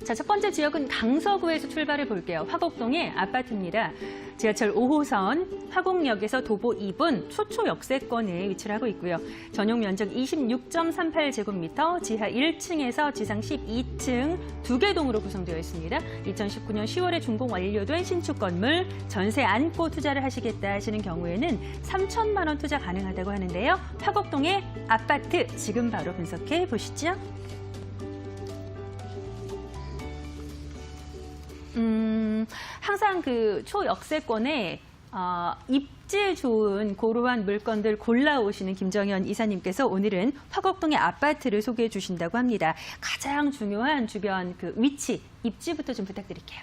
자, 첫 번째 지역은 강서구에서 출발해 볼게요. 화곡동의 아파트입니다. 지하철 5호선 화곡역에서 도보 2분 초초 역세권에 위치를 하고 있고요. 전용 면적 26.38제곱미터, 지하 1층에서 지상 12층 2개 동으로 구성되어 있습니다. 2019년 10월에 준공 완료된 신축 건물, 전세 안고 투자를 하시겠다 하시는 경우에는 3천만 원 투자 가능하다고 하는데요. 화곡동의 아파트 지금 바로 분석해 보시죠. 항상 그 초역세권에 입지 좋은 고루한 물건들 골라오시는 김정현 이사님께서 오늘은 화곡동의 아파트를 소개해 주신다고 합니다. 가장 중요한 주변 그 위치, 입지부터 좀 부탁드릴게요.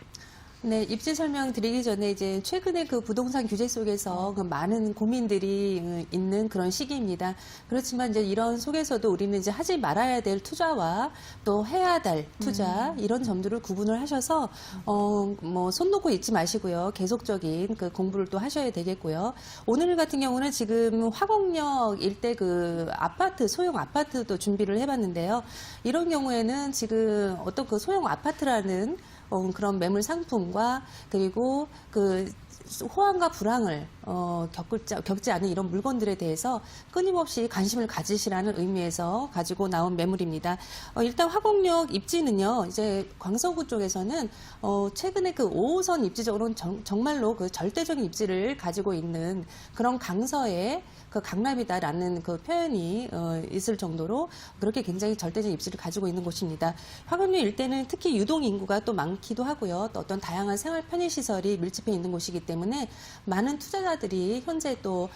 네, 입지 설명 드리기 전에 이제 최근에 그 부동산 규제 속에서 그 많은 고민들이 있는 그런 시기입니다. 그렇지만 이제 이런 속에서도 우리는 이제 하지 말아야 될 투자와 또 해야 될 투자 이런 점들을 구분을 하셔서 뭐 손 놓고 있지 마시고요. 계속적인 그 공부를 또 하셔야 되겠고요. 오늘 같은 경우는 지금 화곡역 일대 그 아파트, 소형 아파트도 준비를 해봤는데요. 이런 경우에는 지금 어떤 그 소형 아파트라는 그런 매물 상품과 그리고 그 호황과 불황을 겪지 않은 이런 물건들에 대해서 끊임없이 관심을 가지시라는 의미에서 가지고 나온 매물입니다. 일단 화곡역 입지는요, 이제 광서구 쪽에서는 최근에 그 5호선 입지적으로는 정말로 그 절대적인 입지를 가지고 있는 그런 강서의 그 강남이다라는 그 표현이 있을 정도로 그렇게 굉장히 절대적인 입지를 가지고 있는 곳입니다. 화곡역 일대는 특히 유동 인구가 또 많기도 하고요. 또 어떤 다양한 생활 편의 시설이 밀집해 있는 곳이기 때문에 많은 투자자들이 현재 또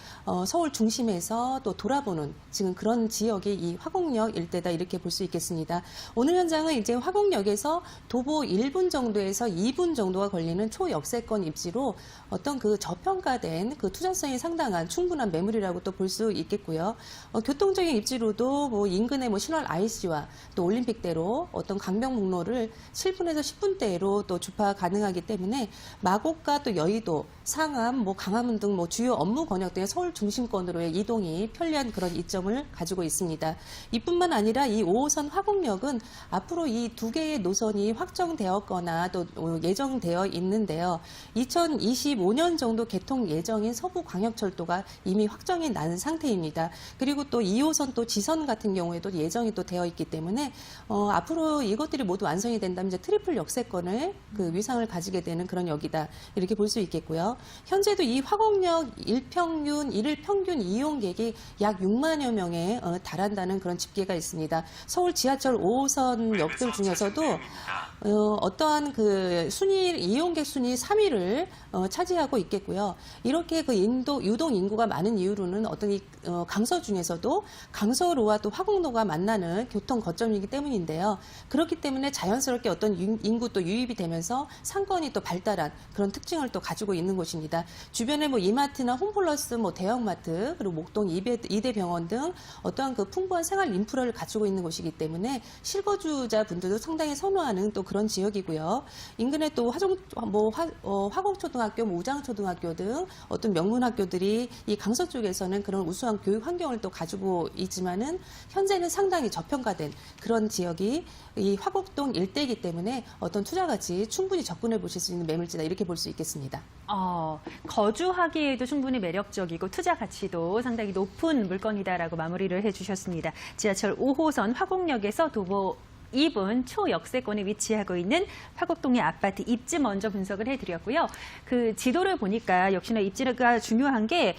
서울 중심에서 또 돌아보는 지금 그런 지역이 이 화곡역 일대다 이렇게 볼 수 있겠습니다. 오늘 현장은 이제 화곡역에서 도보 1분 정도에서 2분 정도가 걸리는 초역세권 입지로 어떤 그 저평가된 그 투자성이 상당한 충분한 매물이라고 또 볼 수 있겠고요. 교통적인 입지로도 뭐 인근의 뭐 신월 IC와 또 올림픽대로 어떤 강변북로를 7분에서 10분대로 또 주파 가능하기 때문에 마곡과 또 여의도, 상암, 뭐 강화문 등 뭐 주요 업무 권역 등의 서울 중심권으로의 이동이 편리한 그런 이점을 가지고 있습니다. 이뿐만 아니라 이 5호선 화곡역은 앞으로 이 두 개의 노선이 확정되었거나 또 예정되어 있는데요. 2025년 정도 개통 예정인 서부광역철도가 이미 확정이 난 상태입니다. 그리고 또 2호선 또 지선 같은 경우에도 예정이 또 되어 있기 때문에 앞으로 이것들이 모두 완성이 된다면 이제 트리플 역세권을 그 위상을 가지게 되는 그런 역이다 이렇게 볼 수 있겠고요. 현재도 이 화곡역 일일 평균 이용객이 약 6만여 명에 달한다는 그런 집계가 있습니다. 서울 지하철 5호선 역들 중에서도 어떠한 그 이용객 순위 3위를 차지하고 있겠고요. 이렇게 그 유동 인구가 많은 이유로는 어떤 이 강서 중에서도 강서로와 또 화곡로가 만나는 교통 거점이기 때문인데요. 그렇기 때문에 자연스럽게 어떤 인구 또 유입이 되면서 상권이 또 발달한 그런 특징을 또 가지고 있는 곳입니다. 주변에 뭐 이마트나 홈플러스, 뭐 대형마트, 그리고 목동 이대 병원 등 어떠한 그 풍부한 생활 인프라를 가지고 있는 곳이기 때문에 실거주자 분들도 상당히 선호하는 또 그런 지역이고요. 인근에 또 화곡초등학교, 우장초등학교 등 어떤 명문 학교들이 이 강서 쪽에서는 그런 우수한 교육 환경을 또 가지고 있지만은 현재는 상당히 저평가된 그런 지역이 이 화곡동 일대이기 때문에 어떤 투자 가치 충분히 접근해 보실 수 있는 매물지다 이렇게 볼 수 있겠습니다. 거주하기에도 충분히 매력적이고 투자 가치도 상당히 높은 물건이다라고 마무리를 해주셨습니다. 지하철 5호선 화곡역에서 도보 2분 초역세권에 위치하고 있는 화곡동의 아파트 입지 먼저 분석을 해드렸고요. 그 지도를 보니까 역시나 입지가 중요한 게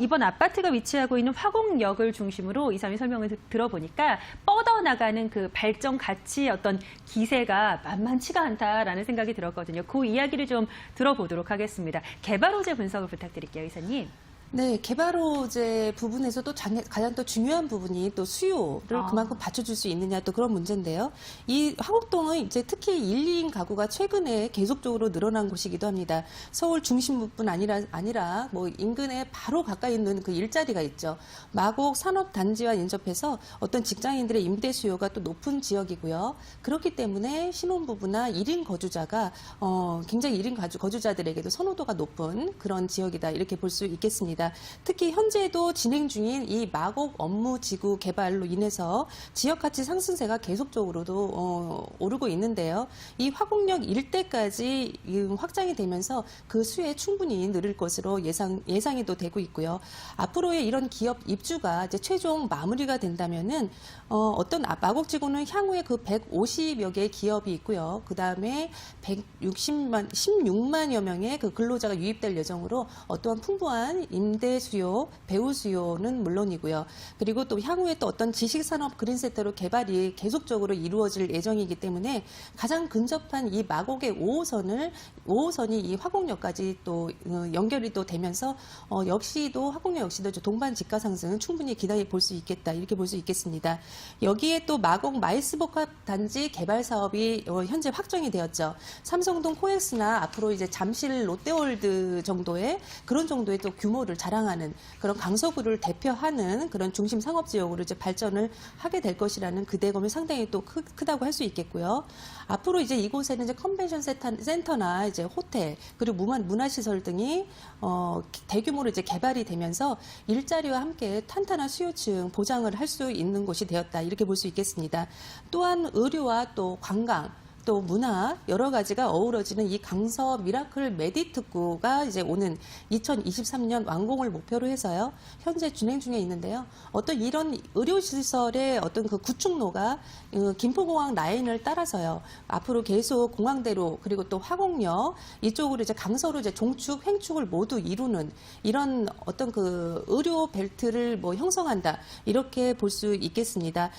이번 아파트가 위치하고 있는 화곡역을 중심으로 이사님 설명을 들어보니까 뻗어나가는 그 발전 가치의 어떤 기세가 만만치가 않다라는 생각이 들었거든요. 그 이야기를 좀 들어보도록 하겠습니다. 개발 호재 분석을 부탁드릴게요, 이사님. 네, 개발 호재 부분에서도 가장 또 중요한 부분이 또 수요를 그만큼 받쳐줄 수 있느냐 또 그런 문제인데요. 이 화곡동은 이제 특히 1, 2인 가구가 최근에 계속적으로 늘어난 곳이기도 합니다. 서울 중심부뿐 아니라 뭐 인근에 바로 가까이 있는 그 일자리가 있죠. 마곡 산업단지와 인접해서 어떤 직장인들의 임대 수요가 또 높은 지역이고요. 그렇기 때문에 신혼부부나 1인 거주자가 굉장히 1인 거주자들에게도 선호도가 높은 그런 지역이다 이렇게 볼 수 있겠습니다. 있겠습니다. 특히 현재도 진행 중인 이 마곡 업무지구 개발로 인해서 지역가치 상승세가 계속적으로도 오르고 있는데요. 이 화곡역 일대까지 확장이 되면서 그 수에 충분히 늘을 것으로 예상이 또 되고 있고요. 앞으로의 이런 기업 입주가 이제 최종 마무리가 된다면은 어떤 마곡지구는 향후에 그 150여 개의 기업이 있고요. 그 다음에 16만여 명의 그 근로자가 유입될 예정으로 어떠한 풍부한 임대 수요, 배우 수요는 물론이고요. 그리고 또 향후에 또 어떤 지식산업 그린센터로 개발이 계속적으로 이루어질 예정이기 때문에 가장 근접한 이 마곡의 5호선이 이 화곡역까지 또 연결이 또 되면서 화곡역 역시도 동반 집가 상승은 충분히 기대해 볼 수 있겠다, 이렇게 볼 수 있겠습니다. 여기에 또 마곡 마이스복합 단지 개발 사업이 현재 확정이 되었죠. 삼성동 코엑스나 앞으로 이제 잠실 롯데월드 정도의 그런 정도의 또 규모를 자랑하는 그런 강서구를 대표하는 그런 중심 상업 지역으로 이제 발전을 하게 될 것이라는 기대감이 상당히 또 크다고 할 수 있겠고요. 앞으로 이제 이곳에는 이제 컨벤션 센터나 이제 호텔 그리고 문화시설 등이 대규모로 이제 개발이 되면서 일자리와 함께 탄탄한 수요층 보장을 할 수 있는 곳이 되었다, 이렇게 볼 수 있겠습니다. 또한 의료와 또 관광, 또 문화 여러 가지가 어우러지는 이 강서 미라클 메디특구가 이제 오는 2023년 완공을 목표로 해서요. 현재 진행 중에 있는데요. 어떤 이런 의료시설의 어떤 그 구축로가 김포공항 라인을 따라서요. 앞으로 계속 공항대로 그리고 또 화곡역 이쪽으로 이제 강서로 이제 종축, 횡축을 모두 이루는 이런 어떤 그 의료 벨트를 뭐 형성한다, 이렇게 볼 수 있겠습니다.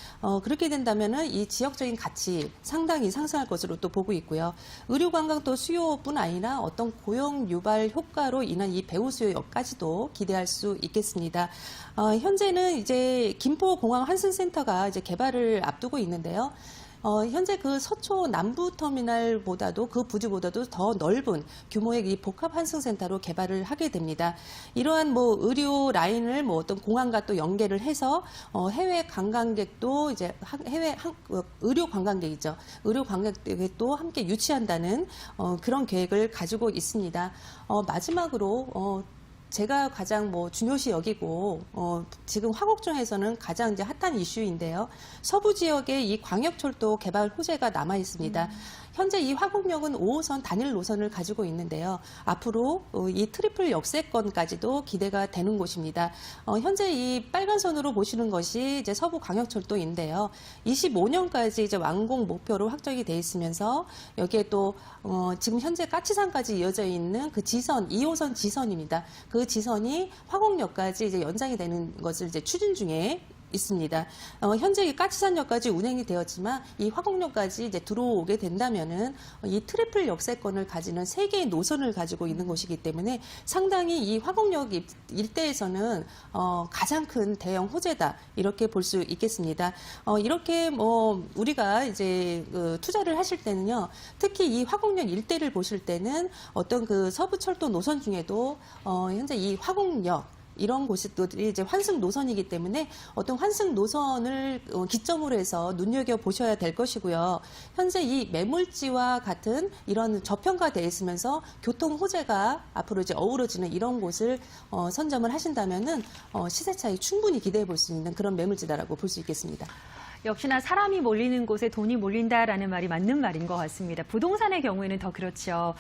그렇게 된다면은 이 지역적인 가치 상당히 상승할 것으로 또 보고 있고요. 의료관광 또 수요뿐 아니라 어떤 고용 유발 효과로 인한 이 배우 수요까지도 기대할 수 있겠습니다. 현재는 이제 김포공항 환승센터가 이제 개발을 앞두고 있는데요. 현재 그 서초 남부터미널보다도 그 부지보다도 더 넓은 규모의 이 복합 환승센터로 개발을 하게 됩니다. 이러한 뭐 의료 라인을 뭐 어떤 공항과 또 연계를 해서 해외 관광객도 이제 의료 관광객이죠. 의료 관광객도 함께 유치한다는 그런 계획을 가지고 있습니다. 마지막으로 제가 가장 중요시 여기고 지금 화곡동에서는 가장 이제 핫한 이슈인데요. 서부 지역에 이 광역철도 개발 호재가 남아 있습니다. 현재 이 화곡역은 5호선 단일 노선을 가지고 있는데요. 앞으로 이 트리플 역세권까지도 기대가 되는 곳입니다. 현재 이 빨간 선으로 보시는 것이 이제 서부 광역철도인데요. 25년까지 이제 완공 목표로 확정이 돼 있으면서 여기에 또 지금 현재 까치산까지 이어져 있는 그 지선, 2호선 지선입니다. 그 지선이 화곡역까지 이제 연장이 되는 것을 이제 추진 중에 있습니다. 현재 이 까치산역까지 운행이 되었지만 이 화곡역까지 이제 들어오게 된다면은 이 트리플 역세권을 가지는 3개의 노선을 가지고 있는 곳이기 때문에 상당히 이 화곡역 일대에서는 가장 큰 대형 호재다, 이렇게 볼 수 있겠습니다. 이렇게 우리가 이제 투자를 하실 때는요, 특히 이 화곡역 일대를 보실 때는 어떤 그 서부철도 노선 중에도 현재 이 화곡역 이런 곳들이 이제 환승 노선이기 때문에 어떤 환승 노선을 기점으로 해서 눈여겨 보셔야 될 것이고요. 현재 이 매물지와 같은 이런 저평가되어 있으면서 교통 호재가 앞으로 이제 어우러지는 이런 곳을 선점을 하신다면은 시세 차이 충분히 기대해 볼 수 있는 그런 매물지다라고 볼 수 있겠습니다. 역시나 사람이 몰리는 곳에 돈이 몰린다라는 말이 맞는 말인 것 같습니다. 부동산의 경우에는 더 그렇죠.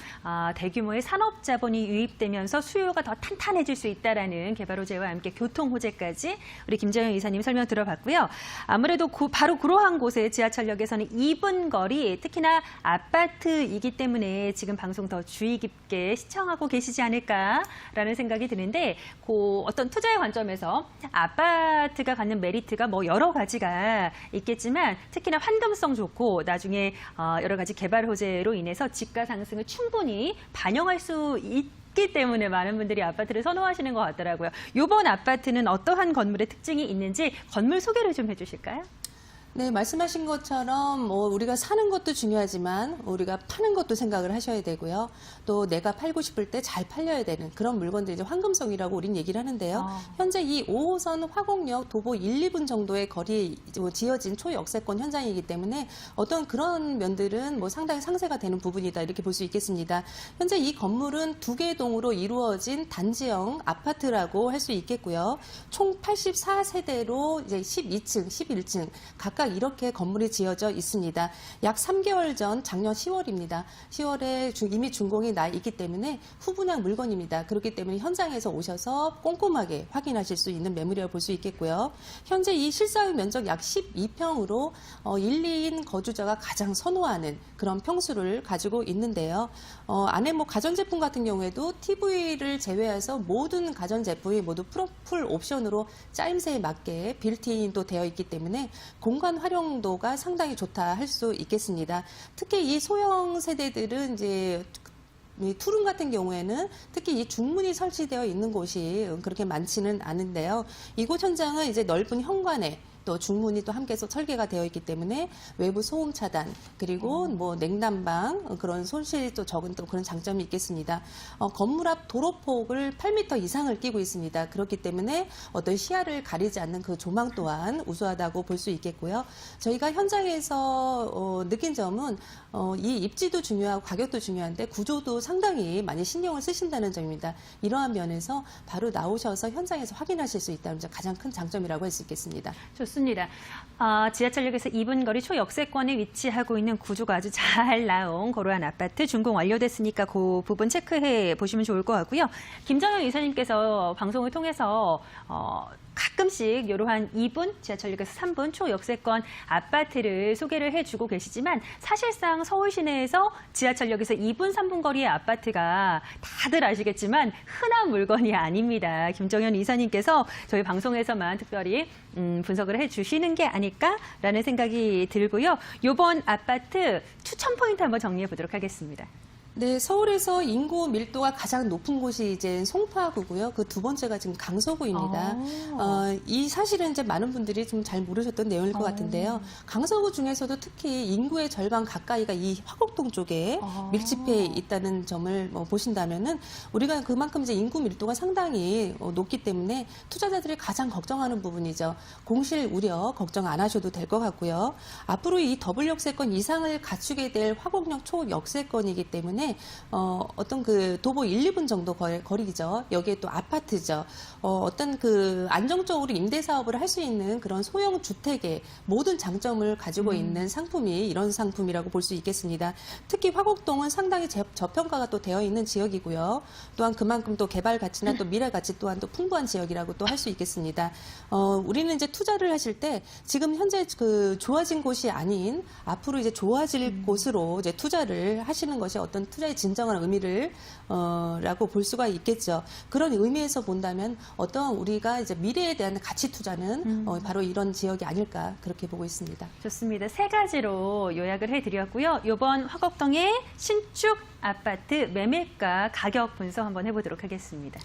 대규모의 산업 자본이 유입되면서 수요가 더 탄탄해질 수 있다라는 개발 호재와 함께 교통 호재까지 우리 김정영 이사님 설명 들어봤고요. 아무래도 바로 그러한 곳에 지하철역에서는 2분 거리, 특히나 아파트이기 때문에 지금 방송 더 주의 깊게 시청하고 계시지 않을까라는 생각이 드는데, 어떤 투자의 관점에서 아파트가 갖는 메리트가 여러 가지가 있겠지만 특히나 환금성 좋고 나중에 여러 가지 개발 호재로 인해서 집가 상승을 충분히 반영할 수 있기 때문에 많은 분들이 아파트를 선호하시는 것 같더라고요. 이번 아파트는 어떠한 건물의 특징이 있는지 건물 소개를 좀 해주실까요? 네, 말씀하신 것처럼 우리가 사는 것도 중요하지만 우리가 파는 것도 생각을 하셔야 되고요. 또 내가 팔고 싶을 때 잘 팔려야 되는 그런 물건들이 이제 황금성이라고 우린 얘기를 하는데요. 현재 이 5호선 화곡역 도보 1, 2분 정도의 거리에 지어진 초역세권 현장이기 때문에 어떤 그런 면들은 상당히 상세가 되는 부분이다 이렇게 볼 수 있겠습니다. 현재 이 건물은 두 개 동으로 이루어진 단지형 아파트라고 할 수 있겠고요. 총 84세대로 이제 12층, 11층 각각 이렇게 건물이 지어져 있습니다. 약 3개월 전 작년 10월입니다. 10월에 이미 준공이 나 있기 때문에 후분양 물건입니다. 그렇기 때문에 현장에서 오셔서 꼼꼼하게 확인하실 수 있는 매물이라고 볼 수 있겠고요. 현재 이 실사유 면적 약 12평으로 1, 2인 거주자가 가장 선호하는 그런 평수를 가지고 있는데요. 안에 가전제품 같은 경우에도 TV를 제외해서 모든 가전제품이 모두 풀 옵션으로 짜임새에 맞게 빌트인도 되어 있기 때문에 공간 활용도가 상당히 좋다 할 수 있겠습니다. 특히 이 소형 세대들은 이제 이 투룸 같은 경우에는 특히 이 중문이 설치되어 있는 곳이 그렇게 많지는 않은데요. 이곳 현장은 이제 넓은 현관에 또 중문이 또 함께 설계가 되어 있기 때문에 외부 소음 차단 그리고 냉난방 그런 손실이 또 적은 또 그런 장점이 있겠습니다. 건물 앞 도로폭을 8m 이상을 끼고 있습니다. 그렇기 때문에 어떤 시야를 가리지 않는 그 조망 또한 우수하다고 볼 수 있겠고요. 저희가 현장에서 느낀 점은 이 입지도 중요하고 가격도 중요한데 구조도 상당히 많이 신경을 쓰신다는 점입니다. 이러한 면에서 바로 나오셔서 현장에서 확인하실 수 있다는 점 가장 큰 장점이라고 할 수 있겠습니다. 좋습니다. 지하철역에서 2분 거리 초역세권에 위치하고 있는 구조가 아주 잘 나온 고루한 아파트 준공 완료됐으니까 그 부분 체크해 보시면 좋을 것 같고요. 김정현 이사님께서 방송을 통해서 가끔씩 이러한 2분, 지하철역에서 3분 초역세권 아파트를 소개를 해주고 계시지만 사실상 서울 시내에서 지하철역에서 2분, 3분 거리의 아파트가 다들 아시겠지만 흔한 물건이 아닙니다. 김정현 이사님께서 저희 방송에서만 특별히 분석을 해주시는 게 아닐까라는 생각이 들고요. 이번 아파트 추천 포인트 한번 정리해 보도록 하겠습니다. 네, 서울에서 인구 밀도가 가장 높은 곳이 이제 송파구고요. 그 두 번째가 지금 강서구입니다. 이 사실은 이제 많은 분들이 좀 잘 모르셨던 내용일 것 같은데요. 강서구 중에서도 특히 인구의 절반 가까이가 이 화곡동 쪽에 밀집해 있다는 점을 보신다면은 우리가 그만큼 이제 인구 밀도가 상당히 높기 때문에 투자자들이 가장 걱정하는 부분이죠. 공실 우려 걱정 안 하셔도 될 것 같고요. 앞으로 이 더블 역세권 이상을 갖추게 될 화곡역 초역세권이기 때문에 어떤 그 도보 1, 2분 정도 거리죠. 여기에 또 아파트죠. 어떤 그 안정적으로 임대 사업을 할 수 있는 그런 소형 주택의 모든 장점을 가지고 있는 상품이 이런 상품이라고 볼 수 있겠습니다. 특히 화곡동은 상당히 저평가가 또 되어 있는 지역이고요. 또한 그만큼 또 개발 가치나 또 미래 가치 또한 또 풍부한 지역이라고 또 할 수 있겠습니다. 우리는 이제 투자를 하실 때 지금 현재 그 좋아진 곳이 아닌 앞으로 이제 좋아질 곳으로 이제 투자를 하시는 것이 어떤 투자의 진정한 의미를 라고 볼 수가 있겠죠. 그런 의미에서 본다면 어떤 우리가 이제 미래에 대한 가치 투자는 바로 이런 지역이 아닐까 그렇게 보고 있습니다. 좋습니다. 세 가지로 요약을 해드렸고요. 이번 화곡동의 신축 아파트 매매가 가격 분석 한번 해보도록 하겠습니다.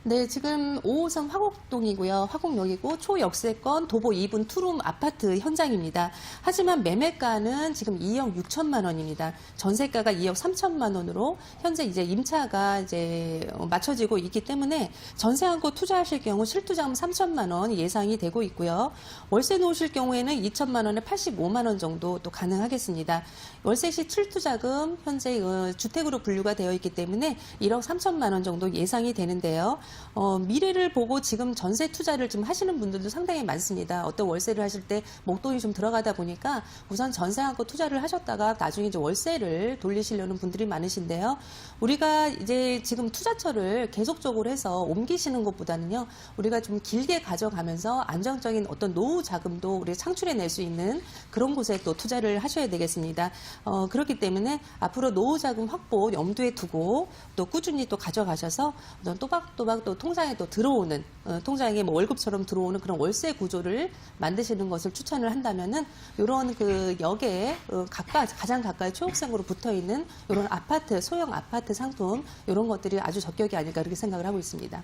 네, 지금 5호선 화곡동이고요. 화곡역이고 초역세권 도보 2분 투룸 아파트 현장입니다. 하지만 매매가는 지금 2억 6천만 원입니다. 전세가가 2억 3천만 원으로 현재 이제 임차가 이제 맞춰지고 있기 때문에 전세한 곳 투자하실 경우 실투자금 3천만 원 예상이 되고 있고요. 월세 놓으실 경우에는 2천만 원에 85만 원 정도 또 가능하겠습니다. 월세 시 실투자금 현재 주택으로 분류가 되어 있기 때문에 1억 3천만 원 정도 예상이 되는데요. 미래를 보고 지금 전세 투자를 좀 하시는 분들도 상당히 많습니다. 어떤 월세를 하실 때 목돈이 좀 들어가다 보니까 우선 전세하고 투자를 하셨다가 나중에 이제 월세를 돌리시려는 분들이 많으신데요. 우리가 이제 지금 투자처를 계속적으로 해서 옮기시는 것보다는요, 우리가 좀 길게 가져가면서 안정적인 어떤 노후 자금도 우리 창출해낼 수 있는 그런 곳에 또 투자를 하셔야 되겠습니다. 그렇기 때문에 앞으로 노후 자금 확보 염두에 두고 또 꾸준히 또 가져가셔서 또박또박 또 통장에 또 들어오는 통장에 뭐 월급처럼 들어오는 그런 월세 구조를 만드시는 것을 추천을 한다면은 이런 그 역에 가장 가까이 초역생으로 붙어 있는 이런 아파트 소형 아파트 상품 이런 것들이 아주 적격이 아닐까 이렇게 생각을 하고 있습니다.